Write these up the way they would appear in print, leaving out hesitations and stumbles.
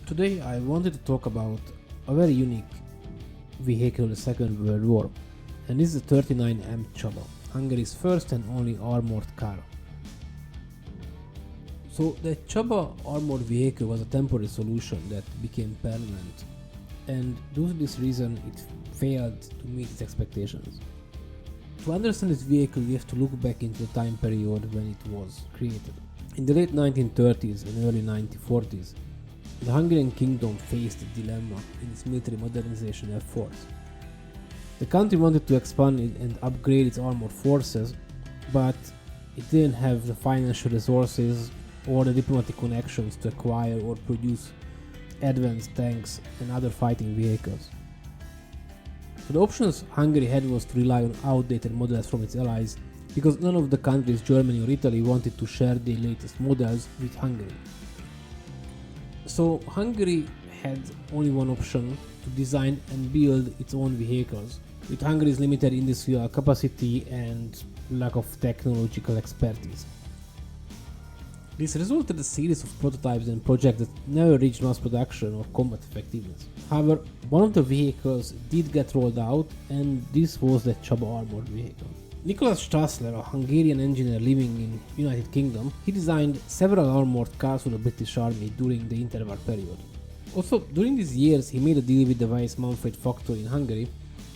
Today I wanted to talk about a very unique vehicle of the Second World War, and this is the 39M Csaba, Hungary's first and only armored car. So the Csaba armored vehicle was a temporary solution that became permanent, and due to this reason it failed to meet its expectations. To understand this vehicle we have to look back into the time period when it was created. In the late 1930s and early 1940s, the Hungarian kingdom faced a dilemma in its military modernization efforts. The country wanted to expand and upgrade its armored forces, but it didn't have the financial resources or the diplomatic connections to acquire or produce advanced tanks and other fighting vehicles. So the options Hungary had was to rely on outdated models from its allies, because none of the countries, Germany or Italy, wanted to share the latest models with Hungary. So Hungary had only one option: to design and build its own vehicles. With Hungary's limited industrial capacity and lack of technological expertise. This resulted in a series of prototypes and projects that never reached mass production or combat effectiveness. However, one of the vehicles did get rolled out, and this was the Csaba armored vehicle. Nicholas Strassler, a Hungarian engineer living in United Kingdom, he designed several armored cars for the British Army during the interwar period. Also, during these years he made a deal with the Weiss Manfred factory in Hungary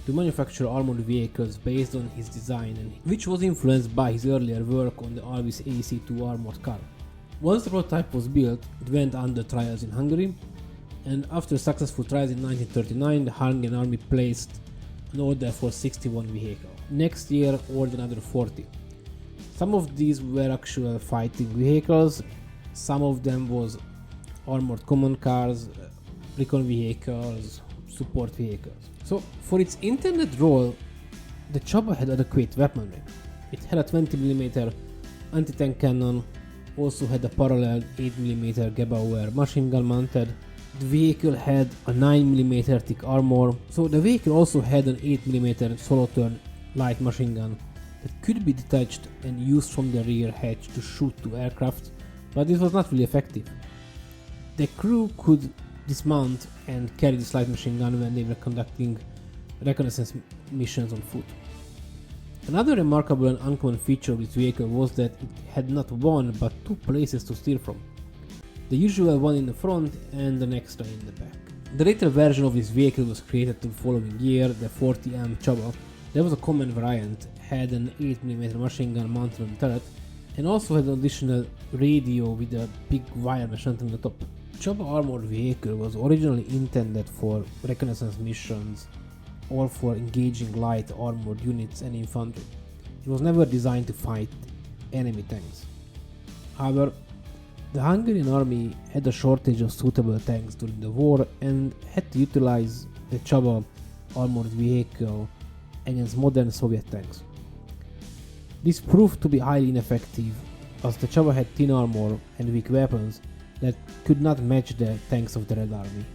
to manufacture armored vehicles based on his design, and which was influenced by his earlier work on the Alvis AC2 armored car. Once the prototype was built, it went under trials in Hungary, and after successful trials in 1939, the Hungarian army placed an order for 61 vehicles. Next year, ordered another 40. Some of these were actual fighting vehicles, some of them was armored command cars, recon vehicles, support vehicles. So for its intended role, the Csaba had adequate weaponry. It had a 20mm anti-tank cannon, also had a parallel 8mm Gebauer machine gun mounted. The vehicle had a 9mm thick armor, so the vehicle also had an 8mm solo turn light machine gun that could be detached and used from the rear hatch to shoot to aircraft, but this was not really effective. The crew could dismount and carry this light machine gun when they were conducting reconnaissance missions on foot. Another remarkable and uncommon feature of this vehicle was that it had not one but two places to steer from. The usual one in the front and an extra in the back. The later version of this vehicle was created the following year, the 40M Csaba. There was a common variant, had an 8mm machine gun mounted on the turret, and also had an additional radio with a big wire mesh on the top. Csaba armored vehicle was originally intended for reconnaissance missions or for engaging light armored units and infantry. It was never designed to fight enemy tanks. However, the Hungarian army had a shortage of suitable tanks during the war and had to utilize the Csaba armored vehicle against modern Soviet tanks. This proved to be highly ineffective, as the Csaba had thin armor and weak weapons that could not match the tanks of the Red Army.